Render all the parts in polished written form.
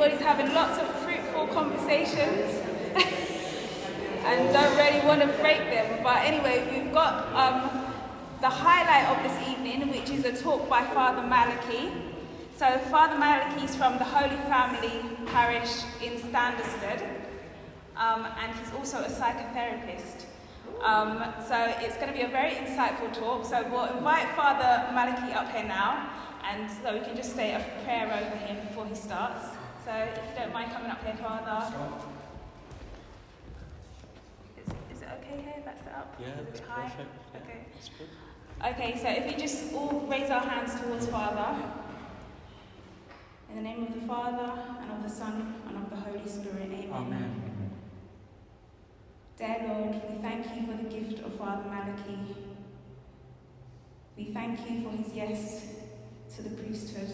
everybody's having lots of fruitful conversations and don't really want to break them. But anyway, we've got the highlight of this evening, which is a talk by Father Malachy. So Father Malachy is from the Holy Family parish in Sanderstead, and he's also a psychotherapist. So it's going to be a very insightful talk. So we'll invite Father Malachy up here now, and so we can just say a prayer over him before he starts. So if you don't mind coming up here, Father. Is it okay here? That's it up? Yeah, that's perfect. Yeah, okay. That's good. Okay, so if we just all raise our hands towards Father. In the name of the Father, and of the Son, and of the Holy Spirit. Amen. Amen. Dear Lord, we thank you for the gift of Father Malachy. We thank you for his yes to the priesthood.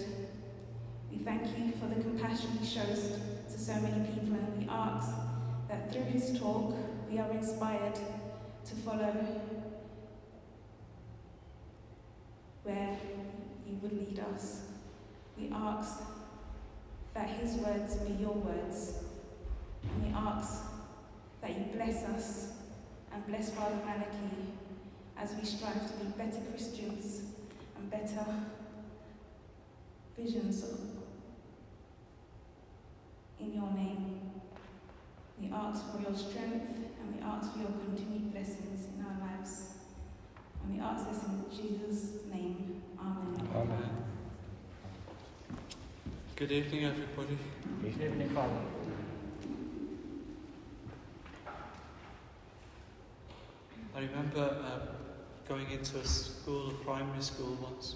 We thank you for the compassion he shows to so many people, and we ask that through his talk we are inspired to follow where you would lead us. We ask that his words be your words, and we ask that you bless us and bless Father Malachy as we strive to be better Christians and better visions in your name. We ask for your strength, and we ask for your continued blessings in our lives. And we ask this in Jesus' name. Amen. Amen. Good evening, everybody. Good evening, Father. I remember going into a primary school once,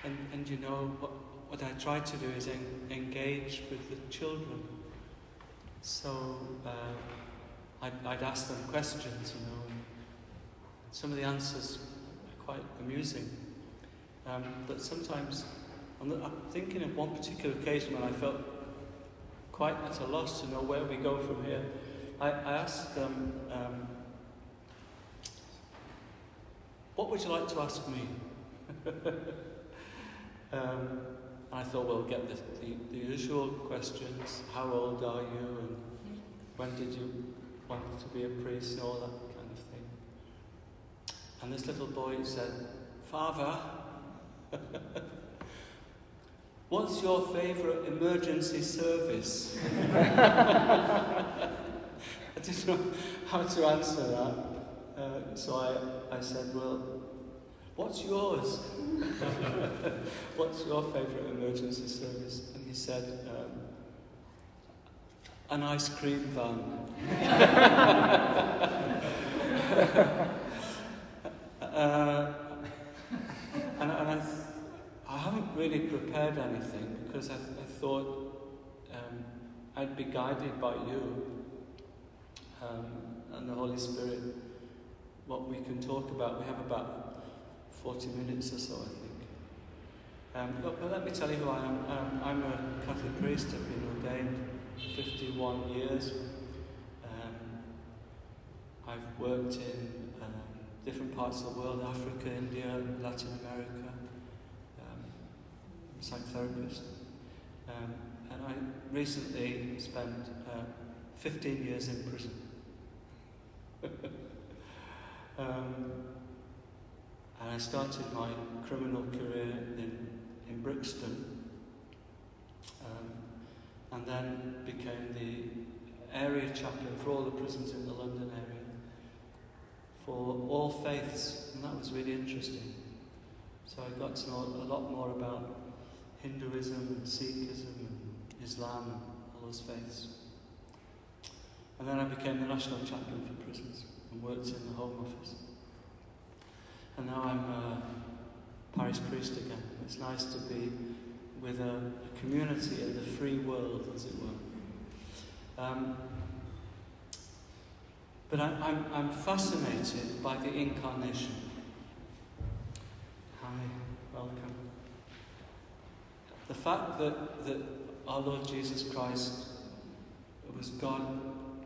and you know, what I tried to do is engage with the children. So I'd ask them questions, you know, and some of the answers are quite amusing. But sometimes, I'm thinking of one particular occasion when I felt quite at a loss to know where we go from here. I asked them, what would you like to ask me? I thought, well, get the usual questions. How old are you? And when did you want to be a priest? And all that kind of thing. And this little boy said, Father, what's your favourite emergency service? I didn't know how to answer that. So I said, well, what's yours? What's your favourite emergency service? And he said, an ice cream van. And I haven't really prepared anything, because I thought I'd be guided by you and the Holy Spirit, what we can talk about. We have about 40 minutes or so, I think. But let me tell you who I am. I'm a Catholic priest. I've been ordained 51 years. I've worked in different parts of the world: Africa, India, Latin America. I'm a psychotherapist. And I recently spent 15 years in prison. And I started my criminal career in Brixton, and then became the area chaplain for all the prisons in the London area for all faiths, and that was really interesting. So I got to know a lot more about Hinduism and Sikhism and Islam and all those faiths. And then I became the national chaplain for prisons and worked in the Home Office. And now I'm a parish priest again. It's nice to be with a community in the free world, as it were. But I'm fascinated by the Incarnation. Hi, welcome. The fact that our Lord Jesus Christ was God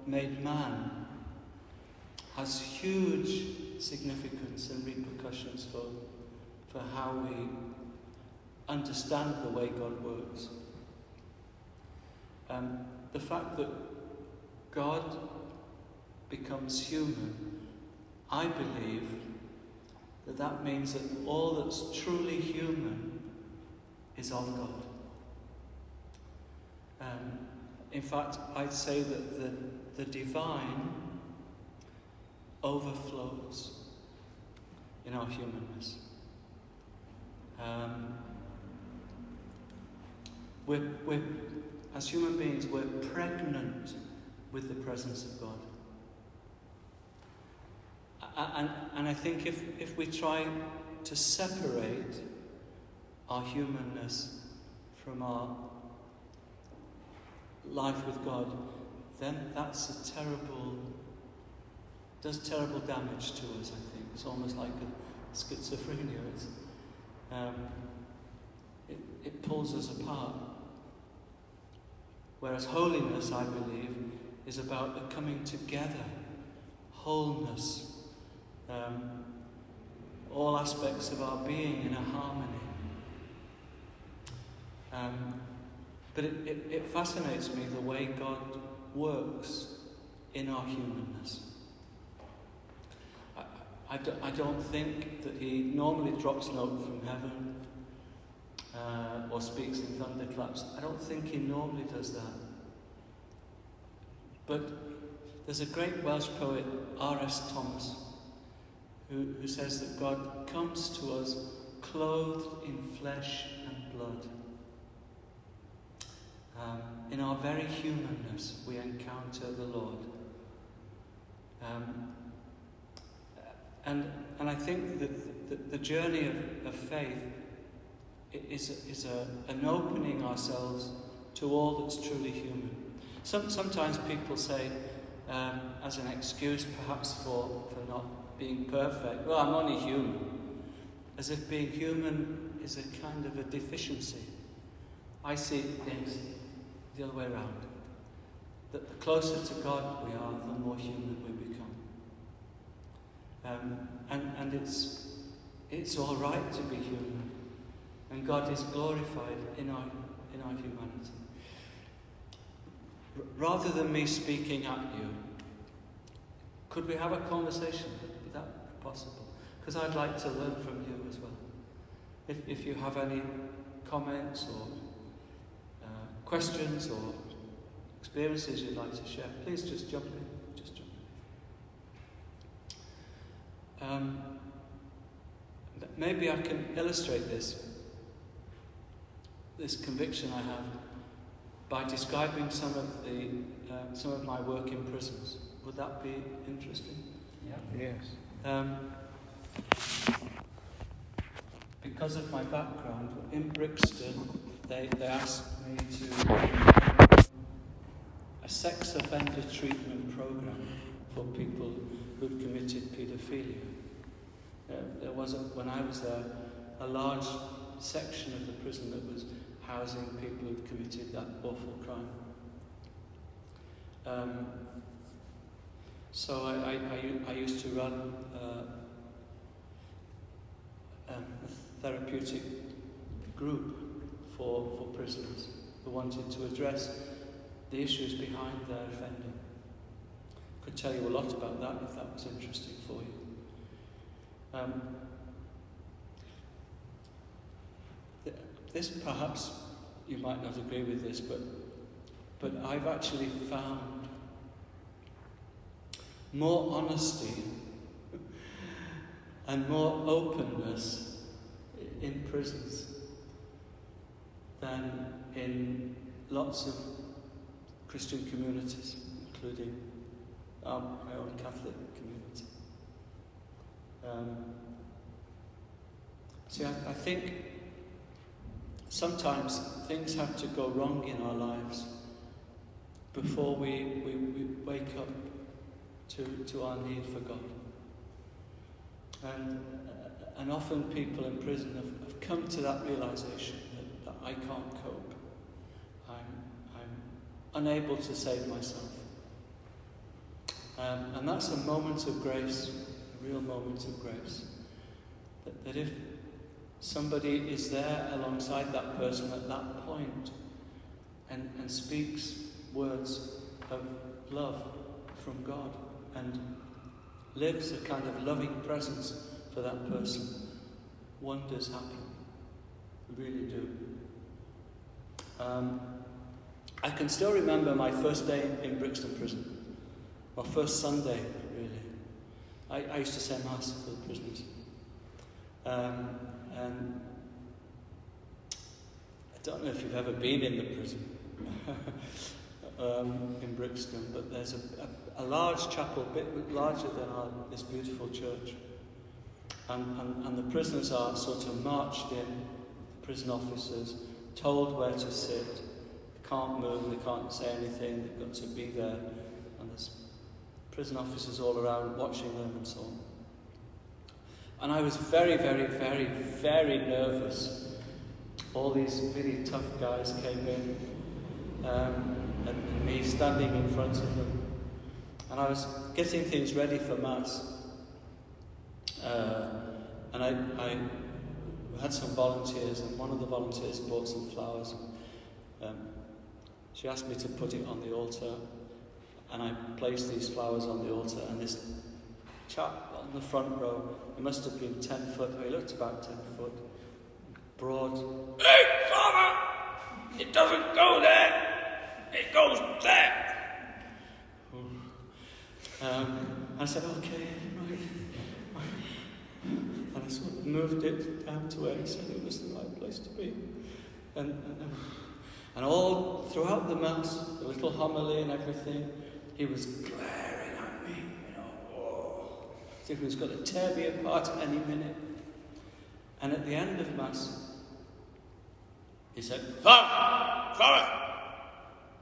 made man has huge significance and repercussions for how we understand the way God works. The fact that God becomes human, I believe that means that all that's truly human is of God. In fact, I'd say that the divine overflows in our humanness. We're, as human beings, we're pregnant with the presence of God. And I think if we try to separate our humanness from our life with God, then that's does terrible damage to us, I think. It's almost like a schizophrenia. It pulls us apart. Whereas holiness, I believe, is about the coming together, wholeness, all aspects of our being in a harmony. But it fascinates me the way God works in our humanness. I don't think that he normally drops note from heaven or speaks in thunderclaps. I don't think he normally does that. But there's a great Welsh poet, R.S. Thomas, who says that God comes to us clothed in flesh and blood. In our very humanness, we encounter the Lord. And I think that the journey of faith is an opening ourselves to all that's truly human. Sometimes people say, as an excuse perhaps for not being perfect, well, I'm only human. As if being human is a kind of a deficiency. I see things the other way around. That the closer to God we are, the more human we become. And it's all right to be human, and God is glorified in our humanity. Rather than me speaking at you, could we have a conversation? Would that be possible? Because I'd like to learn from you as well. If you have any comments or questions or experiences you'd like to share, please just jump in. Maybe I can illustrate this conviction I have by describing some of my work in prisons. Would that be interesting? Yeah. Yes. Because of my background in Brixton, they asked me to a sex offender treatment program for people who'd committed paedophilia. There was, when I was there, a large section of the prison that was housing people who'd committed that awful crime. So I used to run a therapeutic group for prisoners who wanted to address the issues behind their offending. Could tell you a lot about that if that was interesting for you. This perhaps you might not agree with this, but I've actually found more honesty and more openness in prisons than in lots of Christian communities, including my own Catholic community. See, I think sometimes things have to go wrong in our lives before we wake up to our need for God. And often people in prison have come to that realization that I can't cope. I'm unable to save myself. And that's a moment of grace, a real moment of grace. That if somebody is there alongside that person at that point, and speaks words of love from God and lives a kind of loving presence for that person, wonders happen. Really do. I can still remember my first day in Brixton prison. My first Sunday, really. I used to say Mass for the prisoners. And I don't know if you've ever been in the prison in Brixton, but there's a large chapel, a bit larger than this beautiful church. And the prisoners are sort of marched in, prison officers, told where to sit. They can't move, they can't say anything, they've got to be there. And there's prison officers all around watching them and so on. And I was very, very, very, very nervous. All these really tough guys came in, and me standing in front of them. And I was getting things ready for Mass. And I had some volunteers, and one of the volunteers bought some flowers. She asked me to put it on the altar, and I placed these flowers on the altar, and this chap on the front row, he must have been 10 foot, he looked about 10 foot, broad. "Hey, Father! It doesn't go there! It goes there!" I said, "Okay, right." And I sort of moved it down to where he said it was the right place to be. And all throughout the Mass, the little homily and everything, he was glaring at me, as if he was going to tear me apart at any minute. And at the end of Mass, he said, Father,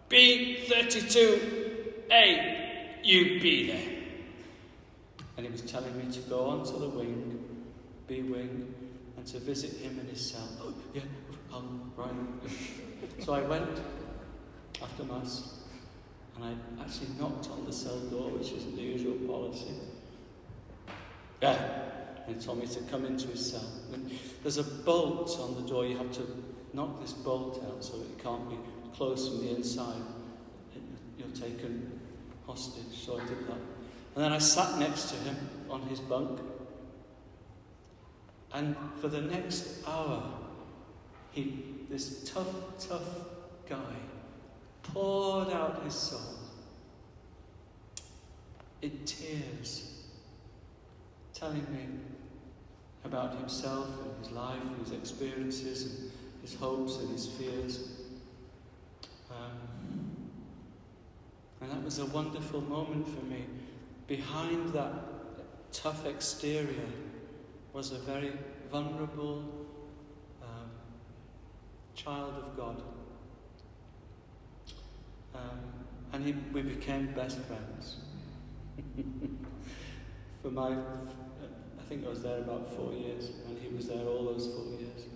B32A, you be there." And he was telling me to go on to the wing, B wing, and to visit him in his cell. "Oh, yeah, right." So I went after Mass, and I actually knocked on the cell door, which isn't the usual policy. Yeah, and he told me to come into his cell. And there's a bolt on the door. You have to knock this bolt out so it can't be closed from the inside. You're taken hostage, so I did that. And then I sat next to him on his bunk. And for the next hour, this tough guy, poured out his soul in tears, telling me about himself and his life and his experiences and his hopes and his fears. And that was a wonderful moment for me. Behind that tough exterior was a very vulnerable child of God. And we became best friends. I think I was there about 4 years, and he was there all those 4 years.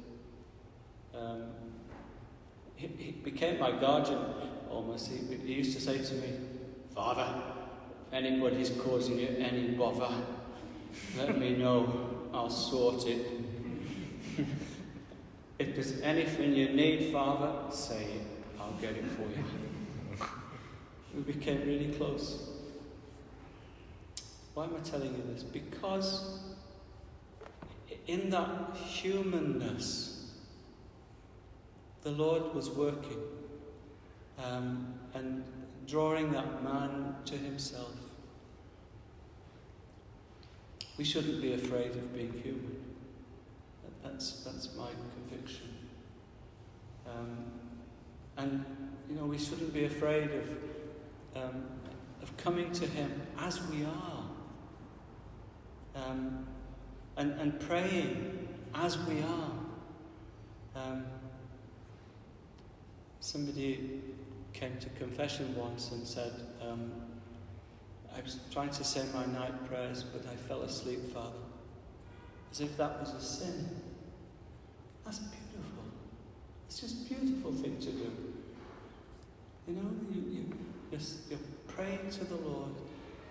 He became my guardian almost. He used to say to me, "Father, if anybody's causing you any bother, let me know, I'll sort it. If there's anything you need, Father, say it, I'll get it for you." We became really close. Why am I telling you this? Because in that humanness, the Lord was working and drawing that man to himself. We shouldn't be afraid of being human. That's my conviction. And we shouldn't be afraid of coming to him as we are. And praying as we are. Somebody came to confession once and said, "I was trying to say my night prayers, but I fell asleep, Father." As if that was a sin. That's beautiful. It's just a beautiful thing to do. You're praying to the Lord,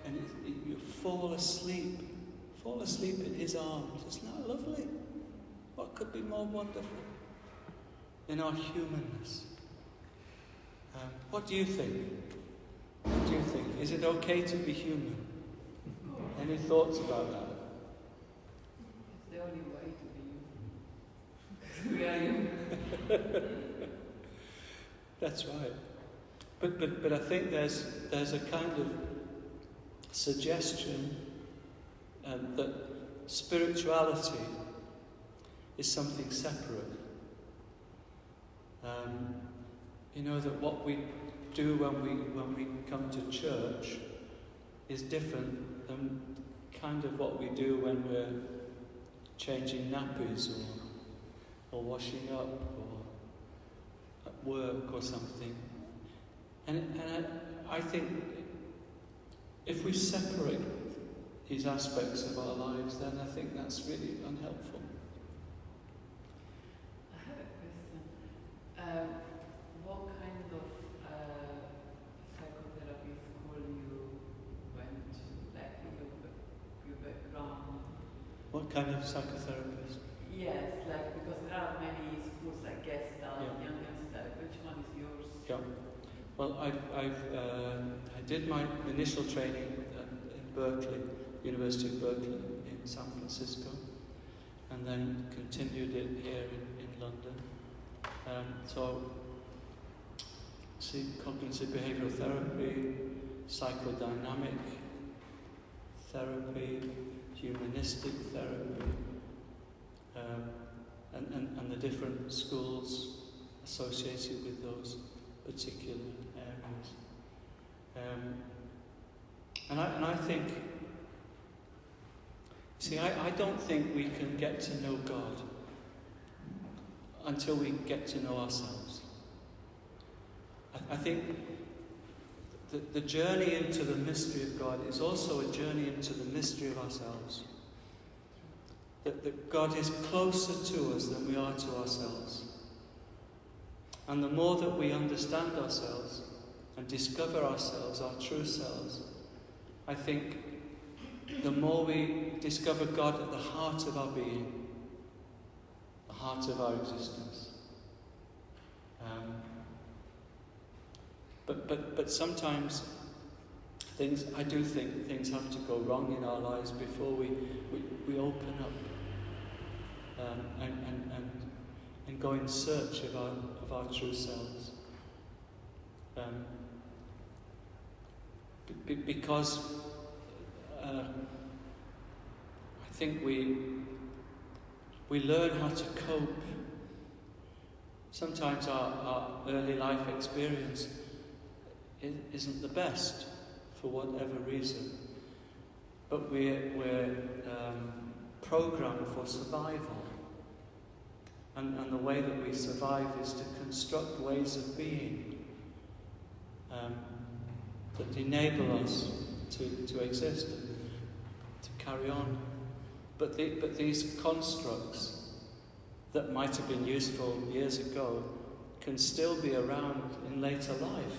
and you fall asleep. Fall asleep in his arms. Isn't that lovely? What could be more wonderful? In our humanness. What do you think? What do you think? Is it okay to be human? Any thoughts about that? It's the only way to be human. We are human. That's right. But I think there's a kind of suggestion that spirituality is something separate. That what we do when we come to church is different than kind of what we do when we're changing nappies or washing up or at work or something. And I think if we separate these aspects of our lives, then I think that's really unhelpful. I have a question. What kind of psychotherapy school you went to, like your background? What kind of psychotherapist? Yes, because there are many schools like Gestalt, Jungenstern. Which one is yours? Yeah. Well, I did my initial training in Berkeley, University of Berkeley in San Francisco, and then continued it here in London. Cognitive behavioral therapy, psychodynamic therapy, humanistic therapy, and the different schools associated with those particular areas. And I think, I don't think we can get to know God until we get to know ourselves. I think the journey into the mystery of God is also a journey into the mystery of ourselves. That God is closer to us than we are to ourselves. And the more that we understand ourselves and discover ourselves, our true selves, I think the more we discover God at the heart of our being, the heart of our existence. But sometimes I do think things have to go wrong in our lives before we open up and go in search of our true selves. Because I think we learn how to cope. Sometimes our early life experience isn't the best for whatever reason, but we're programmed for survival, and the way that we survive is to construct ways of being that enable us to exist and to carry on. But these constructs that might have been useful years ago can still be around in later life.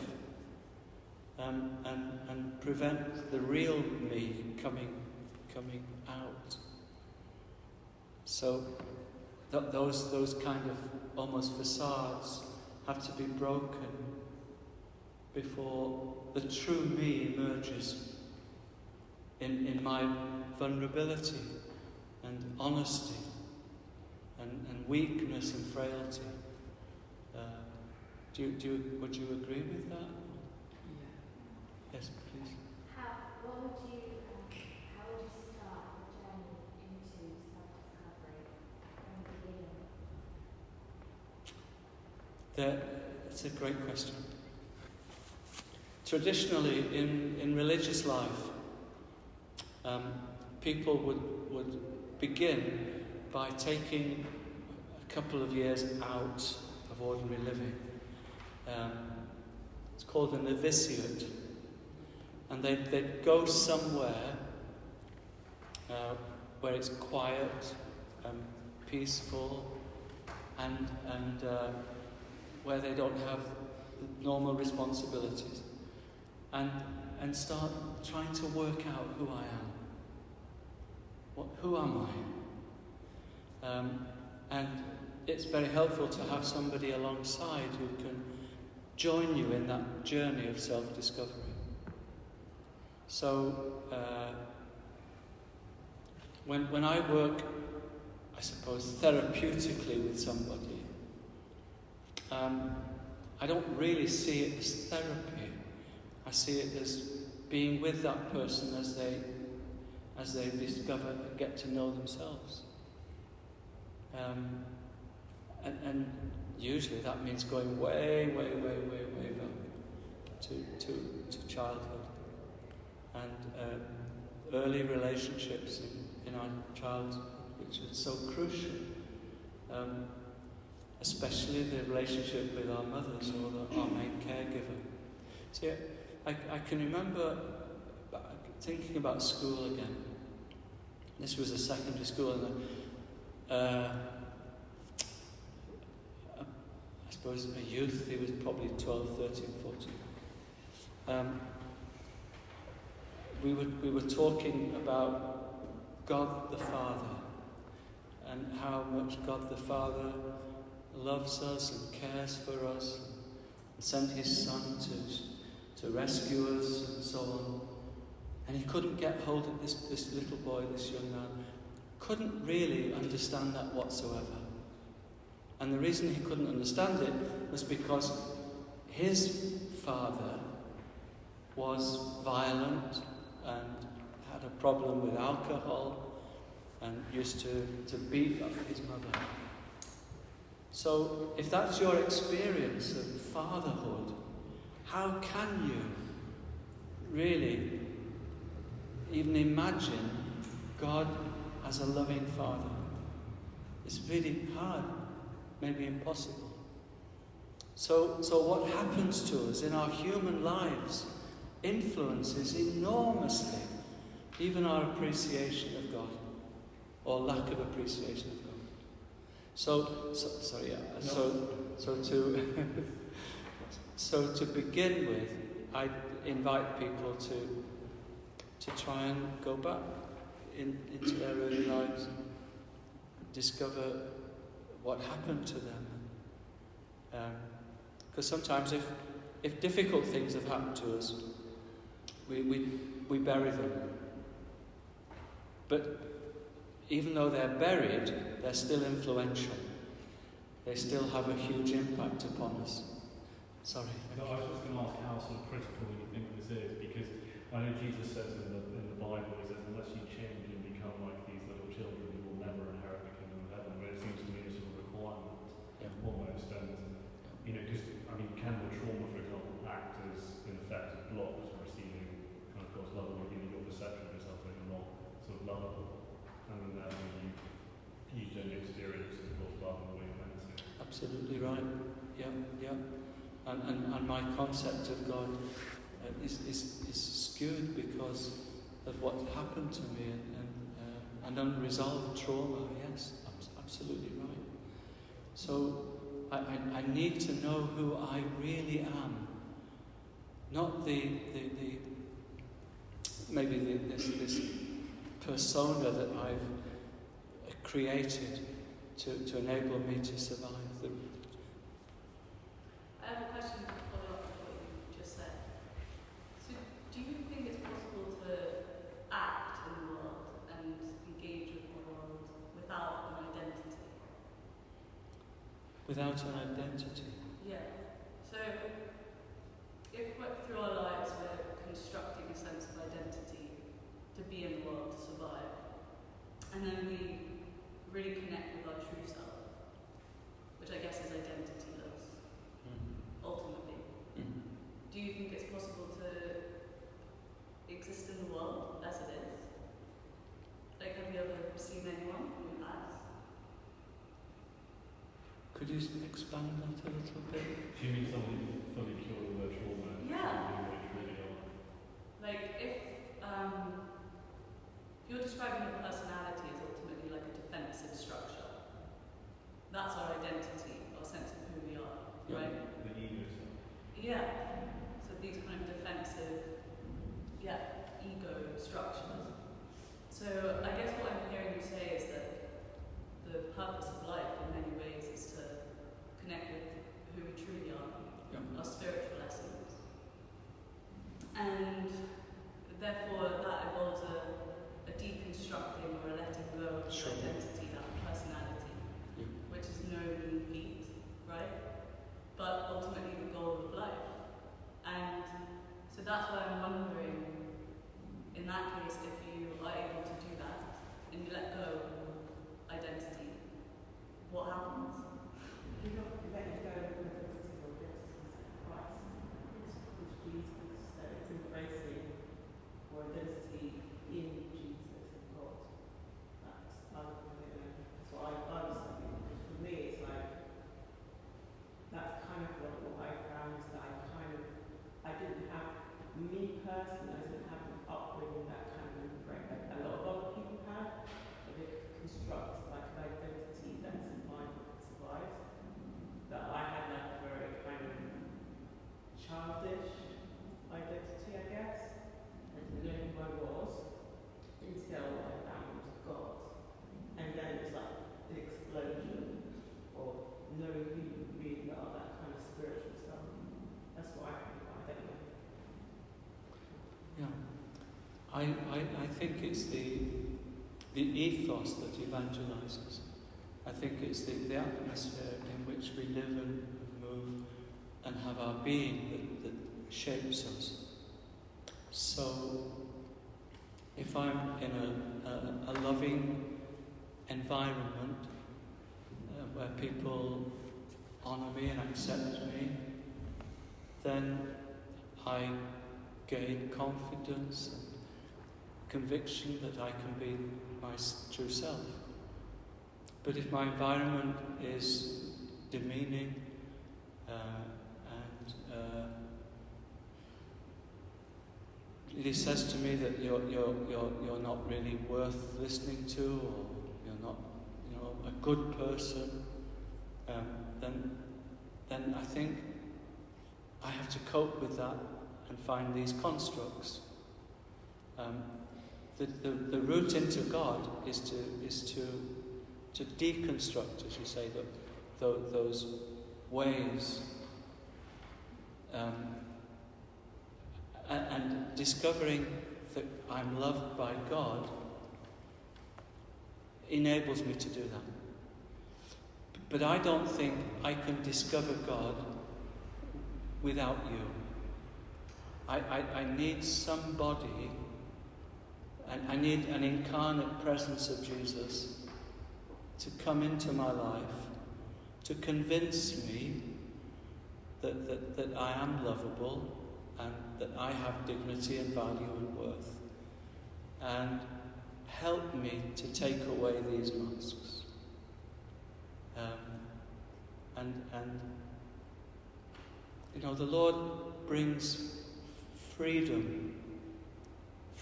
And prevent the real me coming out. So those kind of almost facades have to be broken before the true me emerges in my vulnerability and honesty and weakness and frailty. Would you agree with that? Yes, please. How would you start the journey into self-discovery from the beginning? That's a great question. Traditionally, in religious life, people would begin by taking a couple of years out of ordinary living. It's called a novitiate. And they'd go somewhere where it's quiet, peaceful, and where they don't have normal responsibilities, and start trying to work out who I am. Who am I? And it's very helpful to have somebody alongside who can join you in that journey of self-discovery. So, when I work, I suppose, therapeutically with somebody, I don't really see it as therapy. I see it as being with that person as they discover and get to know themselves. And usually that means going way, way, way, way, way back to childhood and early relationships in our childhood, which is so crucial. Especially the relationship with our mothers or our main caregiver. See, I can remember thinking about school again. This was a secondary school, and I suppose a youth, he was probably 12, 13, 14. We were talking about God the Father and how much God the Father loves us and cares for us and sent his Son to rescue us and so on. And he couldn't get hold of this little boy, this young man, couldn't really understand that whatsoever. And the reason he couldn't understand it was because his father was violent and had a problem with alcohol and used to beat up his mother. So if that's your experience of fatherhood, how can you really even imagine God as a loving father? It's really hard, maybe impossible. So what happens to us in our human lives influences enormously even our appreciation of God, or lack of appreciation of God. So to begin with, I invite people to try and go back into their early lives and discover what happened to them. Because sometimes if difficult things have happened to us, we bury them. But even though they're buried, they're still influential. They still have a huge impact upon us. Sorry. No, I was just going to ask how sort of critical you think this is, because I know Jesus says in the Bible, he says, unless you change and become like these little children, you will never inherit the kingdom of heaven. But it seems to me a sort of requirement, almost. And, because, can the trauma, for example, act as, in effect, a block to receiving kind of God's love, or your perception of yourself that you're not sort of lovable, and then you don't experience God's love in the way you're meant to? Absolutely right. Yeah. And my concept of God is skewed because of what happened to me and unresolved trauma. Yes, absolutely right. So I need to know who I really am, not this persona that I've created to enable me to survive. I have a question to follow up with what you just said. So, do you think it's possible to act in the world and engage with the world without an identity? Without an identity? Yeah. So, if through our lives we're constructing a sense of identity to be in the world, to survive, and then we really connect with our true self, which I guess is identityless, ultimately. Do you think it's possible to exist in the world as it is? Like, have you ever seen anyone who has? Could you expand that a little bit? Do you mean somebody fully cured of their trauma? Yeah. Really are? Like, if you're describing a personality as ultimately like a defensive structure, that's our identity, our sense of who we are, right? The ego stuff. Yeah. So these kind of defensive, ego structures. So I guess what I'm hearing you say is that the purpose of life in many ways is to connect with who we truly are, our spirit that's why I'm wondering, in that case, if you are able to do that and you let go identity, what happens? You don't let you go of identity or identity Christ. It's Jesus. So it's embracing your identity in Jesus and God. That's what I was thinking. Because for me, it's like that's kind of what I found is that I didn't have, me personally, I didn't have an upbringing that kind of frame. A lot of other people had, but they could construct like an identity that survives. That I had like a very kind of childish identity, I guess. I didn't know who I was until I found God. And then it's like the explosion of knowing who you really are, that kind of spiritual stuff. That's what I think about it. Yeah. I think it's the ethos that evangelizes. I think it's the atmosphere in which we live and move and have our being that shapes us. So, if I'm in a loving environment where people honour me and accept me, then I gain confidence and conviction that I can be my true self. But if my environment is demeaning and it says to me that you're not really worth listening to, or you're not, a good person, then I think I have to cope with that and find these constructs. The route into God is to deconstruct, as you say, those ways, and discovering that I'm loved by God enables me to do that. But I don't think I can discover God without you. I need somebody, and I need an incarnate presence of Jesus to come into my life, to convince me that I am lovable and that I have dignity and value and worth, and help me to take away these masks. The Lord brings freedom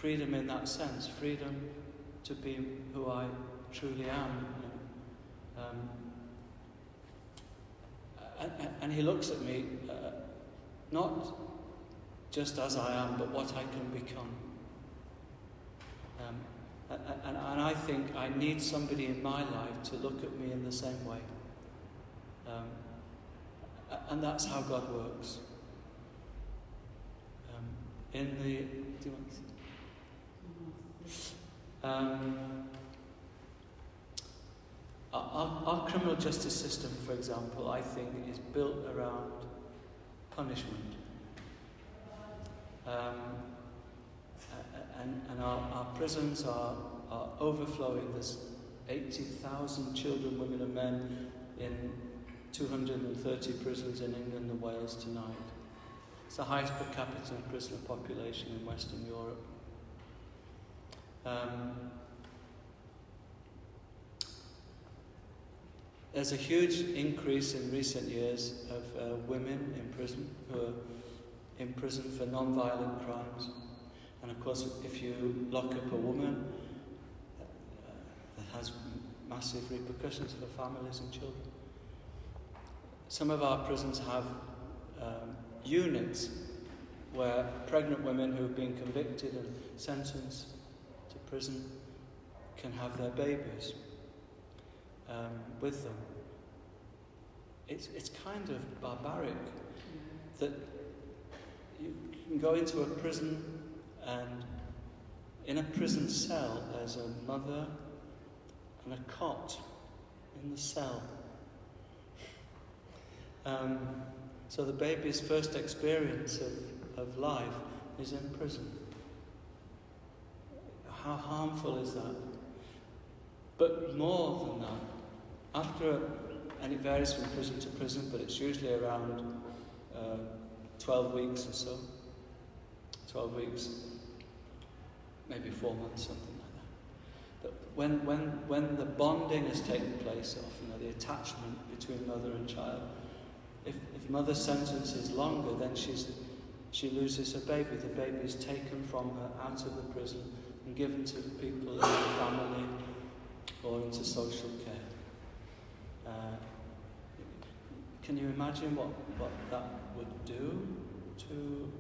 in that sense, freedom to be who I truly am. And He looks at me not just as I am, but what I can become. And I think I need somebody in my life to look at me in the same way. And that's how God works. Our criminal justice system, for example, I think is built around punishment. And our prisons are overflowing. There's 80,000 children, women and men in 230 prisons in England and Wales tonight. It's the highest per capita prisoner population in Western Europe. There's a huge increase in recent years of women in prison who are in prison for non-violent crimes. And of course, if you lock up a woman, that has massive repercussions for families and children. Some of our prisons have units where pregnant women who have been convicted and sentenced to prison can have their babies with them. It's kind of barbaric that you can go into a prison and in a prison cell there's a mother and a cot in the cell. So the baby's first experience of life is in prison. How harmful is that? But more than that, and it varies from prison to prison, but it's usually around 12 weeks or so. 12 weeks, maybe 4 months, something like that. But when the bonding has taken place, often the attachment between mother and child, if mother's sentence is longer, then she loses her baby. The baby is taken from her out of the prison and given to people in the family or into social care. Can you imagine what that would do to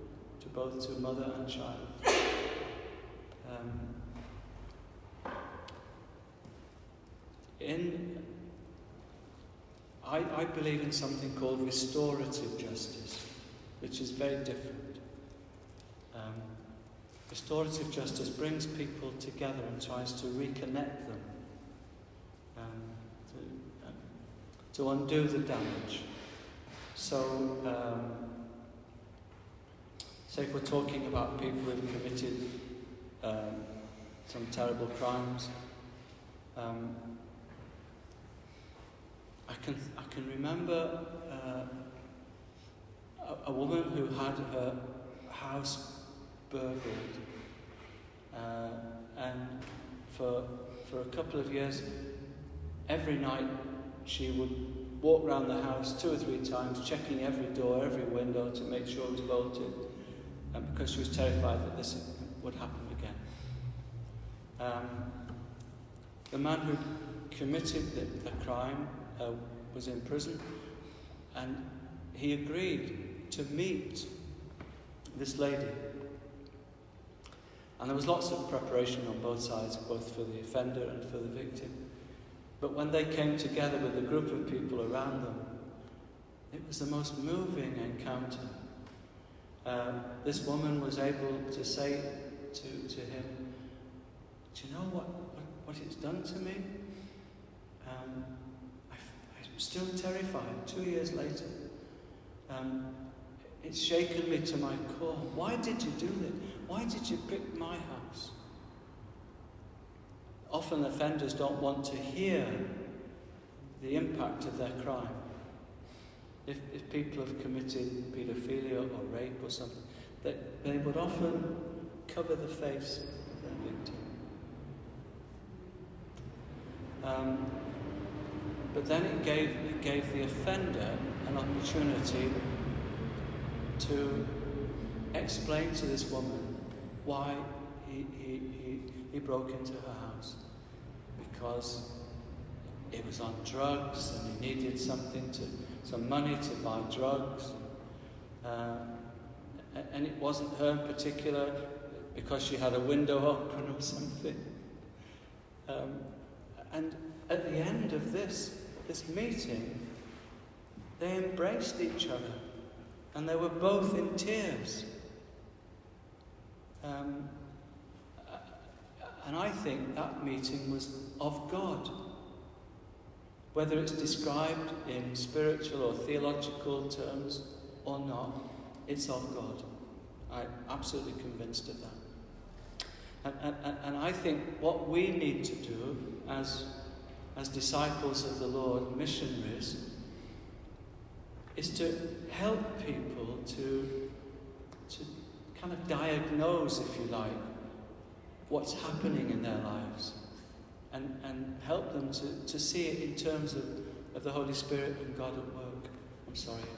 both to mother and child? I believe in something called restorative justice, which is very different. Restorative justice brings people together and tries to reconnect them, to undo the damage. So, say if we're talking about people who've committed some terrible crimes, I can remember a woman who had her house burgled, and for a couple of years, every night she would walk around the house 2 or 3 times, checking every door, every window to make sure it was bolted, because she was terrified that this would happen again. The man who committed the crime was in prison, and he agreed to meet this lady. And there was lots of preparation on both sides, both for the offender and for the victim. But when they came together with a group of people around them, it was the most moving encounter. This woman was able to say to him, "Do you know what it's done to me? I'm still terrified 2 years later. It's shaken me to my core. Why did you do this? Why did you pick my house?" Often offenders don't want to hear the impact of their crime. If people have committed paedophilia or rape or something, they would often cover the face of their victim. But then it gave the offender an opportunity to explain to this woman why he broke into her house. Because he was on drugs and he needed some money to buy drugs. And it wasn't her in particular because she had a window open or something. And at the end of this meeting, they embraced each other and they were both in tears. And I think that meeting was of God. Whether it's described in spiritual or theological terms or not, it's of God. I'm absolutely convinced of that. And I think what we need to do as disciples of the Lord, missionaries, is to help people to kind of diagnose, if you like, what's happening in their lives, and help them to see it in terms of the Holy Spirit and God at work. I'm sorry.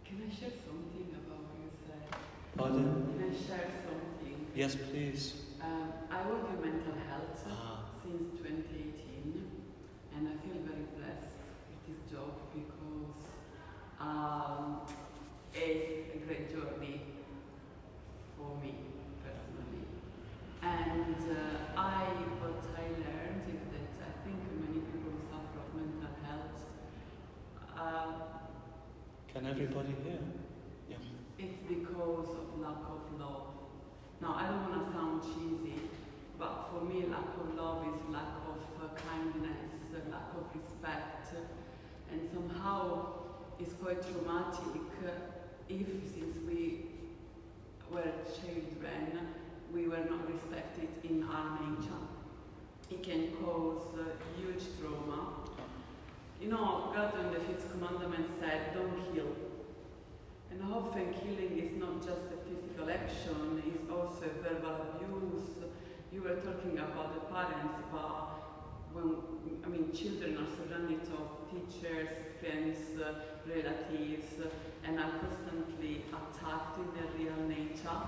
Can I share something about what you said? Pardon? Can I share something? Yes, please. I work in mental health since 2018, and I feel very blessed with this job because it's a great journey for me personally. And what I learned is that I think many people who suffer of mental health. Can everybody hear? Yeah. It's because of lack of love. Now, I don't want to sound cheesy, but for me, lack of love is lack of kindness, lack of respect, and somehow it's quite traumatic if since we were children, we were not respected in our nature, it can cause huge trauma. You know, God in the fifth commandment said, don't kill. And often killing is not just a physical action, it's also verbal abuse. You were talking about the parents, but children are surrounded of teachers, friends, relatives, and are constantly attacked in their real nature.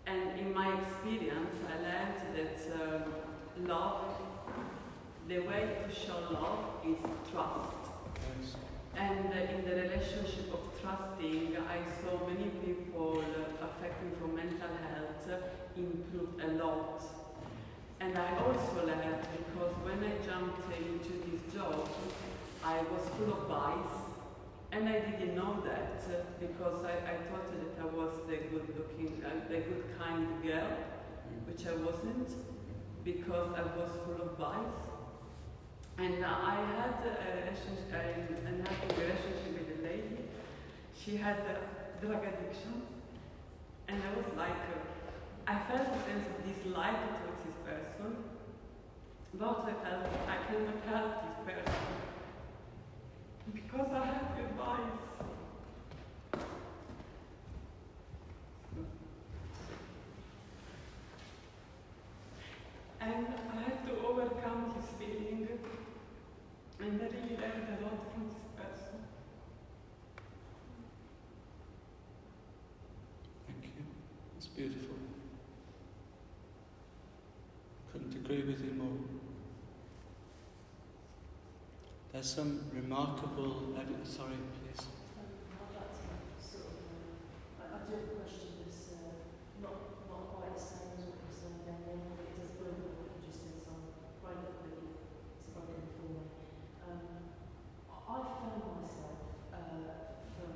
And in my experience, I learned that love, the way to show love is trust. Yes. And in the relationship of trusting, I saw many people affecting from mental health improved a lot. And I also learned, because when I jumped into this job, I was full of vice, and I didn't know that, because I thought that I was the good looking, the good kind girl, which I wasn't, because I was full of vice. And I had a relationship with a lady. She had a drug addiction, and I was like, I felt a sense of dislike towards this person, but I felt I cannot help this person because I have advice. And I had to overcome this feeling, and I really learned a lot from this person. Thank you. It's beautiful. Couldn't agree with you more. There's some remarkable evidence. Sorry, please. I'd like to sort of, I do have a question that's not quite the same as what you're saying down there, but it does build on what you just said, so I'm grateful that you've spoken for me. I found myself, for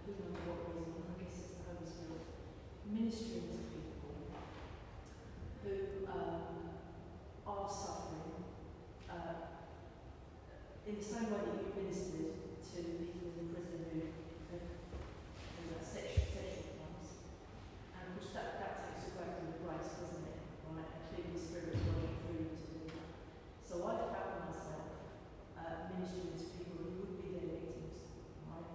who knows what reason, I guess it's the Holy Spirit, ministering to people who are suffering in the same way that you ministered to people in prison who have sexual crimes. And of course that takes a great deal of grace, doesn't it? Right? And clearly the Spirit is working through you to do that. So I found myself ministering to people who would be their victims. Right?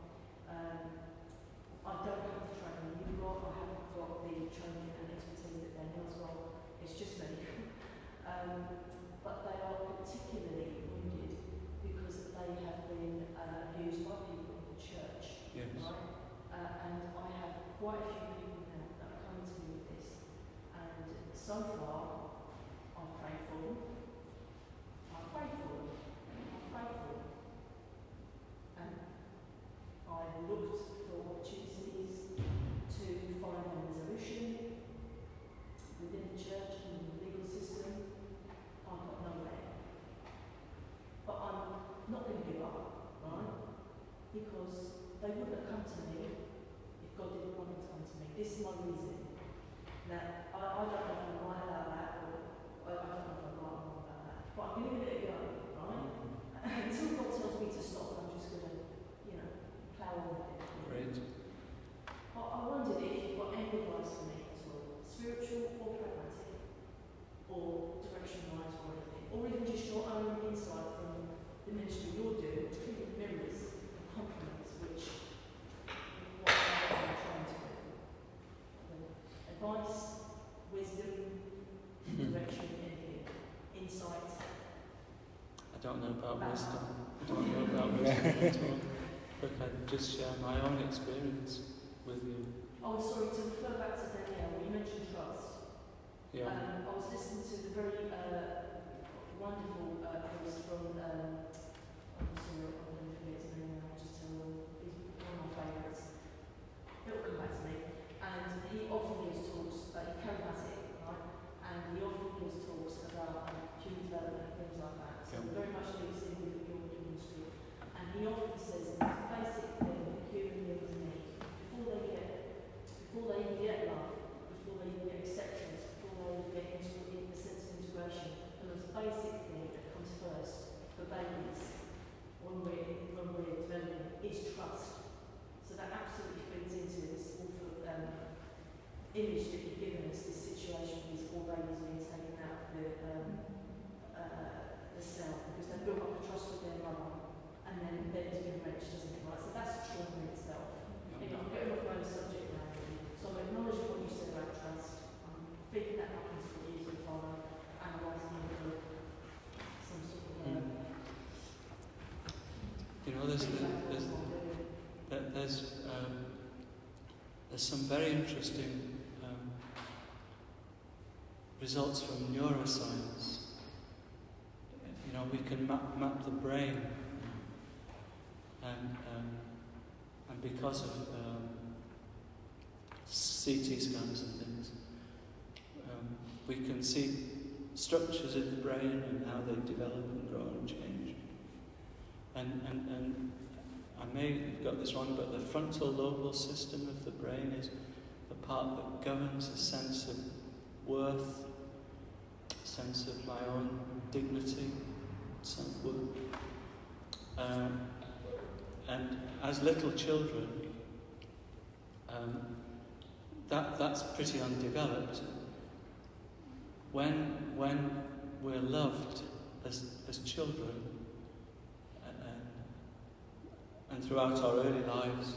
I don't have the training you've got, I haven't got the training and expertise that Daniel's got, it's just me. But they are particularly wounded because they have been abused by people in the church. Yes. Right? And I have quite a few people now that are coming to me with this. And so far, I've prayed for them. I've prayed for them. I've prayed for them. And I looked for opportunities to find a resolution within the church and the legal system. I've got nowhere. But I'm not going to give up, right? Because they wouldn't have come to me if God didn't want them to come to me. This is my reason. Now, I don't know if I'm right about that, or I don't know if I'm right or wrong about that. But I'm going to give it a go, right? Until God tells me to stop, I'm just going to, plough on with it. Great. I wondered if you've got any advice for me at all, spiritual or pragmatic, or direction-wise or anything, or even just your own insight from the ministry you're doing, which really mirrors and complements what I'm trying to do. Advice, wisdom, direction, anything, insight. I don't know about wisdom. I don't know about wisdom at all. But I can just share my own experience with you. Oh, sorry, to refer back to Danielle, you mentioned trust. Yeah. I was listening to the very wonderful post from, I'm sorry, I'm going to forget his name now, I'll just tell you, he's one of my favourites. It'll come back to me. And he often gives talks, he's charismatic, right? And he often gives talks about human development and things like that. So very much links in with your ministry. And he often says the most basic thing that human beings need, before they even get love, before they even get acceptance, before they even get into a sense of integration, the most basic thing that comes first for babies when we're there's some very interesting results from neuroscience. You know, we can map the brain, and because of CT scans and things, we can see structures in the brain and how they develop and grow and change. And I may have got this wrong, but the frontal lobal system of the brain is the part that governs a sense of worth, a sense of my own dignity, self-worth. And as little children, that's pretty undeveloped. When we're loved as children, and throughout our early lives,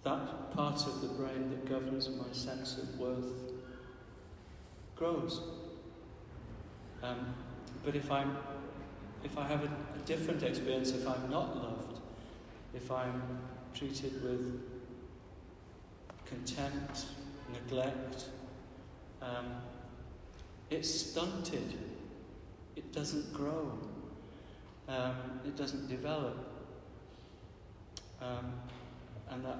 that part of the brain that governs my sense of worth grows. But if I have a different experience, if I'm not loved, if I'm treated with contempt, neglect, it's stunted. It doesn't grow. It doesn't develop. And that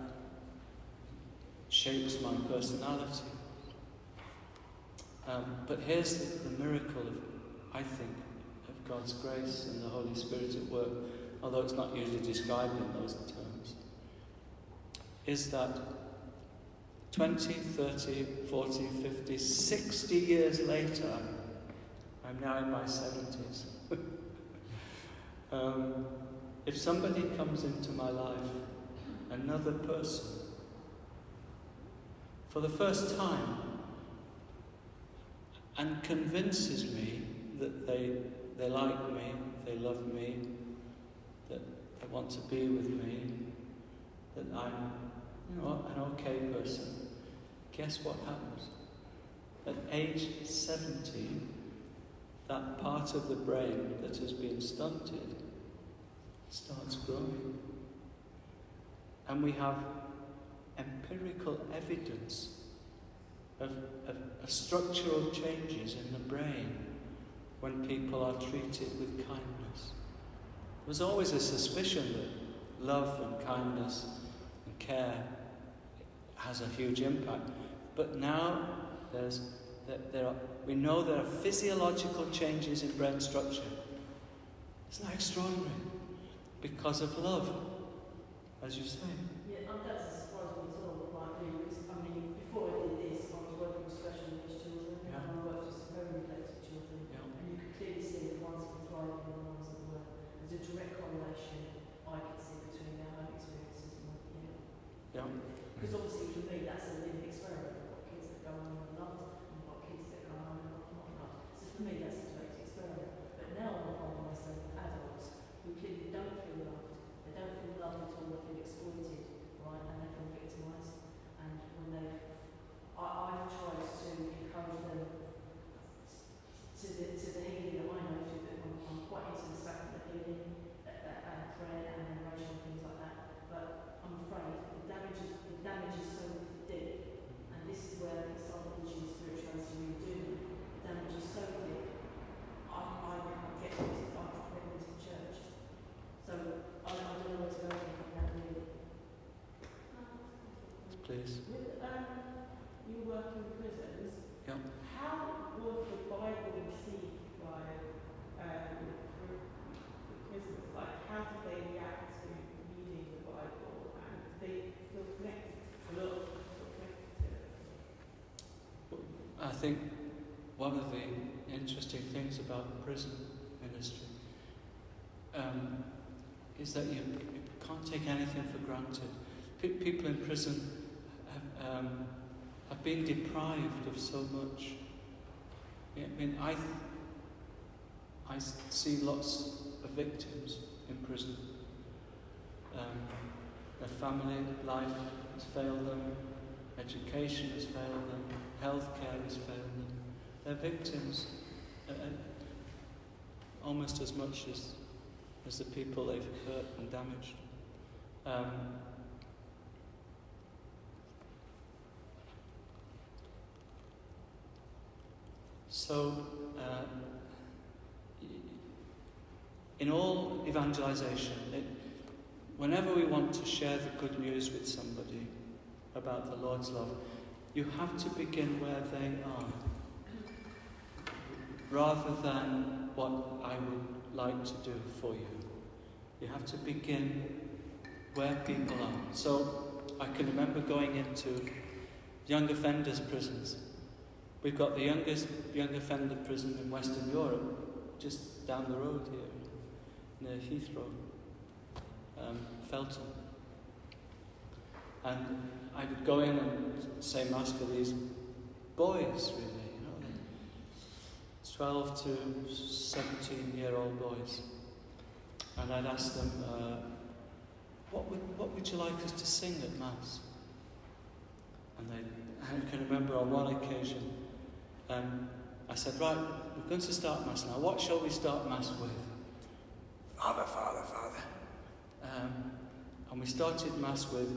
shapes my personality. But here's the miracle of, I think, of God's grace and the Holy Spirit at work, although it's not usually described in those terms, is that 20, 30, 40, 50, 60 years later, I'm now in my 70s, if somebody comes into my life, another person, for the first time, and convinces me that they like me, they love me, that they want to be with me, that I'm an okay person, guess what happens? At age 70, that part of the brain that has been stunted starts growing. And we have empirical evidence of structural changes in the brain when people are treated with kindness. There was always a suspicion that love and kindness and care has a huge impact. But now we know there are physiological changes in brain structure. Isn't that extraordinary? Because of love, as you say. Yeah, that doesn't surprise me at all, like me, because I mean, before I did this, I was working with special needs children, and I worked with some very neglected children, and you could clearly see the ones that were thriving and the ones that weren't. There's a direct correlation I can see between their home experiences and what, Because obviously for me, that's a living experiment. I've got kids that go home and loved, and I've got kids that go home and not loved. So for me, that's a direct experiment. But now I'm finding myself with adults who clearly don't feel loved. They don't feel loved at all, they feel exploited, right, and they feel victimised. And when I've tried to encourage them to the healing that I know, I'm quite into the sacrament of healing, and prayer and adoration and things like that. But I'm afraid the damage is so deep, and this is where psychology and spirituality really do. The damage is so deep. I get into church. So I don't know where to go from that really. Please. With you work in prisons, Yeah. how was the Bible received by the prisoners? Like, how did they react to reading the Bible, and did they feel connected? Feel connected to it? I think one of the interesting things about prison ministry is that you can't take anything for granted. People in prison have been deprived of so much. I mean, I see lots of victims in prison. Their family life has failed them, education has failed them, healthcare has failed them. They're victims almost as much as the people they've hurt and damaged. In all evangelization, whenever we want to share the good news with somebody about the Lord's love, you have to begin where they are, rather than what I would like to do for you. You have to begin where people are. So I can remember going into young offenders' prisons. We've got the youngest young offender prison in Western Europe, just down the road here, near Heathrow, Felton. And I would go in and say Mass for these boys, really, 12 to 17-year-old boys. And I'd ask them, what would you like us to sing at Mass? And I can remember on one occasion, I said, right, we're going to start Mass now. What shall we start Mass with? Father, Father, Father. And we started Mass with,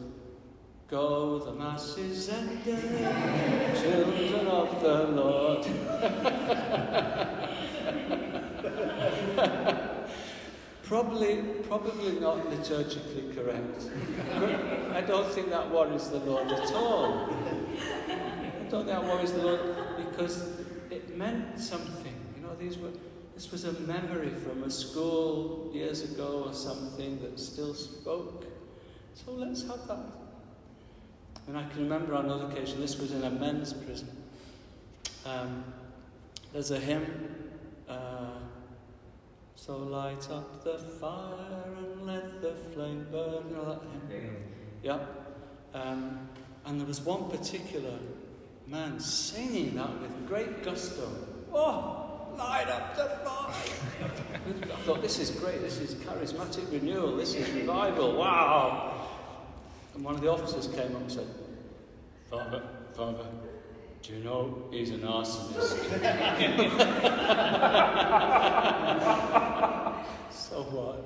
go the masses and children of the Lord. Probably not liturgically correct. I don't think that worries the Lord at all. I don't think that worries the Lord because it meant something. This was a memory from a school years ago or something that still spoke. So let's have that. And I can remember on another occasion, this was in a men's prison. There's a hymn, so light up the fire and let the flame burn. You know that hymn? Yeah. And there was one particular man singing that with great gusto. Oh, light up the fire. I thought, this is great. This is charismatic renewal. This is revival. Wow. And one of the officers came up and said, Father, do you know he's an arsonist? So what?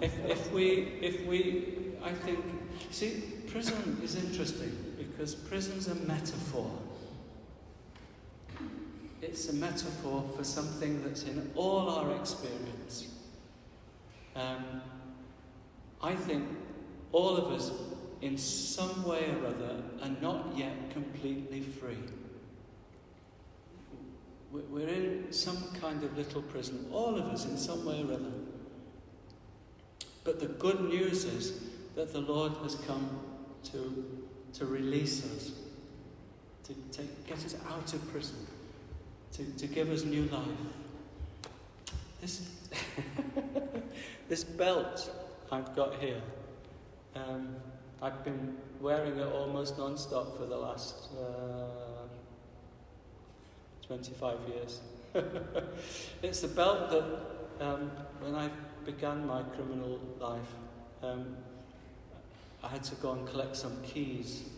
If we, I think, see, prison is interesting because prison's a metaphor. It's a metaphor for something that's in all our experience. I think all of us, in some way or other, are not yet completely free. We're in some kind of little prison, all of us in some way or other. But the good news is that the Lord has come to release us, to get us out of prison, to give us new life. This belt I've got here, I've been wearing it almost non-stop for the last 25 years. It's a belt that when I began my criminal life, I had to go and collect some keys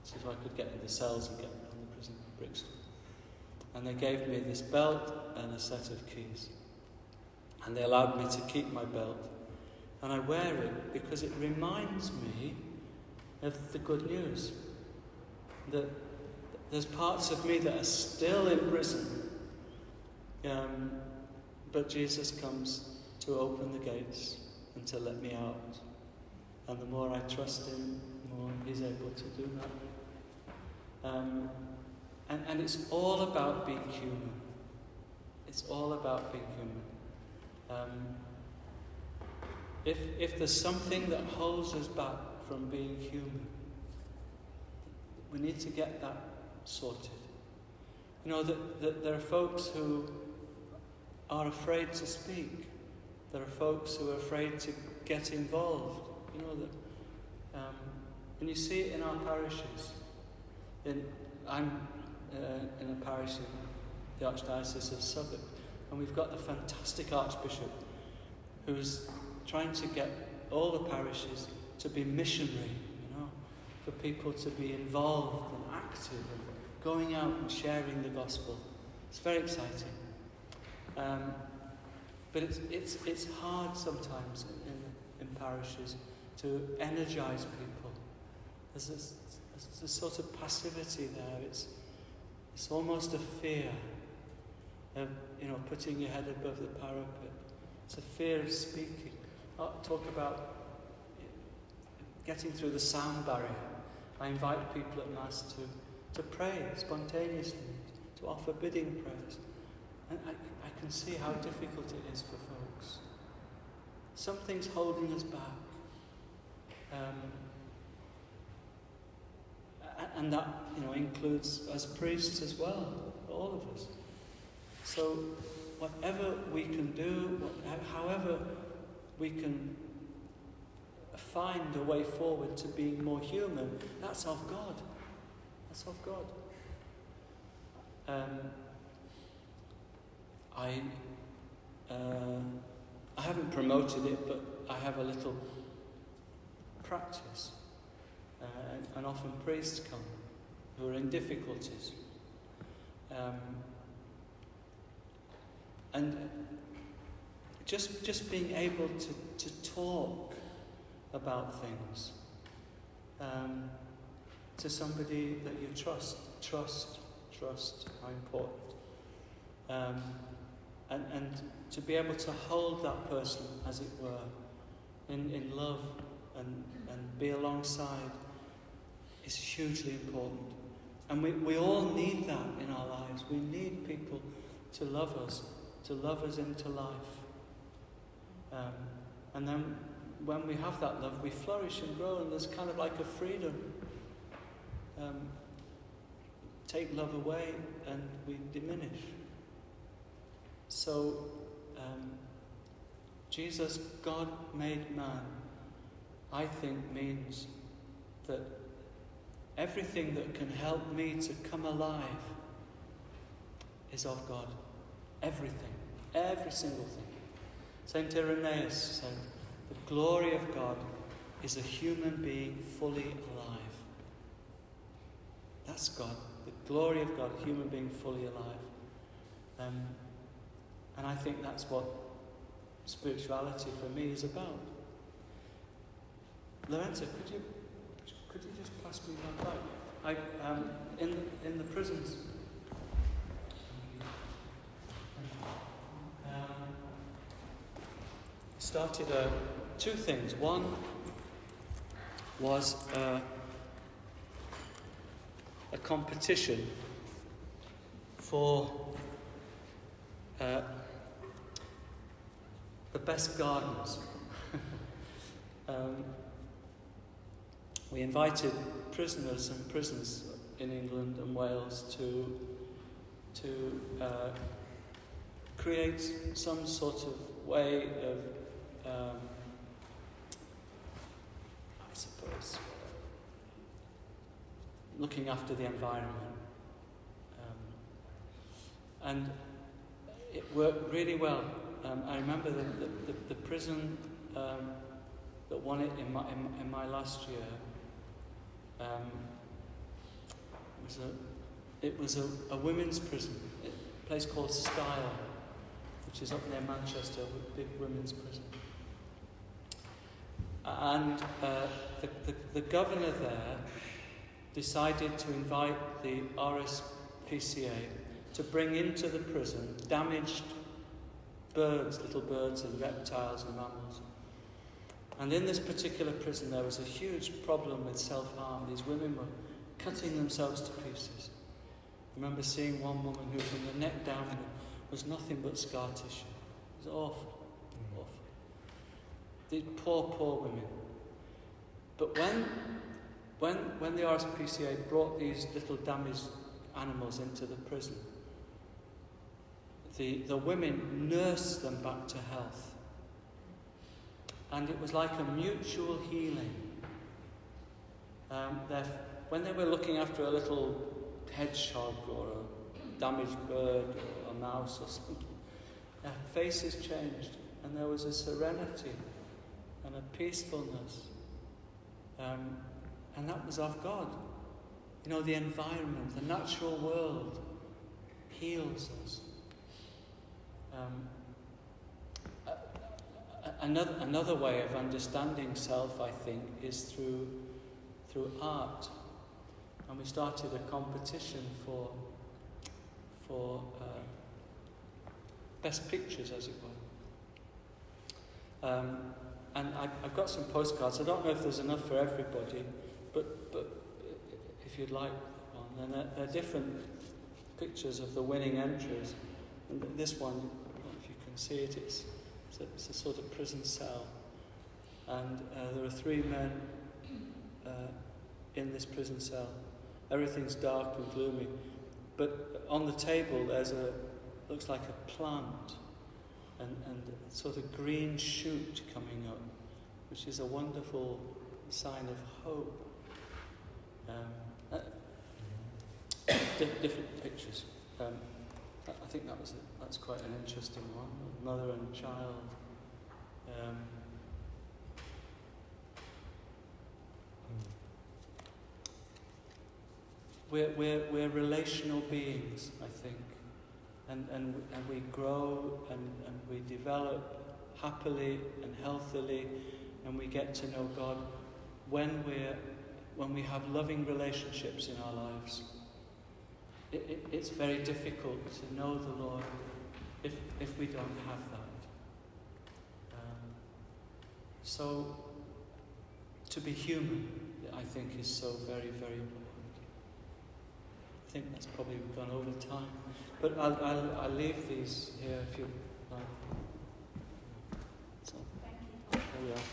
so I could get into the cells and get on the prison bricks. And they gave me this belt and a set of keys. And they allowed me to keep my belt. And I wear it because it reminds me of the good news. That there's parts of me that are still in prison. But Jesus comes to open the gates and to let me out. And the more I trust him, the more he's able to do that. And it's all about being human. It's all about being human. If there's something that holds us back from being human, we need to get that sorted. That there are folks who are afraid to speak. There are folks who are afraid to get involved. And you see it in our parishes. I'm in a parish in the Archdiocese of Suffolk, and we've got the fantastic Archbishop who's trying to get all the parishes to be missionary, for people to be involved and active and going out and sharing the gospel. It's very exciting. But But it's hard sometimes in parishes to energise people. There's a sort of passivity there. It's almost a fear of putting your head above the parapet. It's a fear of speaking. Talk about getting through the sound barrier. I invite people at Mass to pray spontaneously, to offer bidding prayers. And I can see how difficult it is for folks. Something's holding us back. And that includes as priests as well, all of us. So whatever we can do, however we can find a way forward to being more human, that's of God. That's of God. I haven't promoted it, but I have a little practice. And often priests come who are in difficulties. And just being able to talk about things to somebody that you trust, how important. And to be able to hold that person, as it were, in love and be alongside is hugely important. And we all need that in our lives. We need people to love us into life. And then when we have that love, we flourish and grow, and there's kind of like a freedom. Take love away and we diminish. So, Jesus, God made man, I think means that everything that can help me to come alive is of God. Everything. Every single thing. St. Irenaeus said, the glory of God is a human being fully alive. That's God. The glory of God, a human being fully alive. And I think that's what spirituality for me is about. Lorenzo, could you just pass me my bag? In the prisons. Started two things. One was a competition for the best gardens. We invited prisoners and prisons in England and Wales to create some sort of way of, I suppose, looking after the environment. And it worked really well. I remember the prison that won it in my last year. It was a women's prison, a place called Style, which is up near Manchester, a big women's prison. And the governor there decided to invite the RSPCA to bring into the prison damaged birds, little birds and reptiles and mammals. And in this particular prison there was a huge problem with self-harm. These women were cutting themselves to pieces. I remember seeing one woman who from the neck down was nothing but scar tissue. It was awful, awful. These poor women. But when the RSPCA brought these little damaged animals into the prison, the women nursed them back to health. And it was like a mutual healing. When they were looking after a little hedgehog or a damaged bird or a mouse or something, their faces changed and there was a serenity and a peacefulness. And that was of God. You know, the environment, the natural world heals us. Another way of understanding self, I think, is through art. And we started a competition for best pictures, as it were. And I've got some postcards. I don't know if there's enough for everybody, but if you'd like one, and they're different pictures of the winning entries. And this one, I don't know if you can see it, it's a sort of prison cell. And there are 3 men in this prison cell. Everything's dark and gloomy. But on the table looks like a plant and a sort of green shoot coming up, which is a wonderful sign of hope. Different pictures. I think that's quite an interesting one. Mother and child. We're relational beings, I think, and we grow and we develop happily and healthily, and we get to know God when we have loving relationships in our lives. It's very difficult to know the Lord if we don't have that. So to be human, I think, is so very, very important. I think that's probably gone over time, but I'll leave these here if you like. So, Thank you. there we are.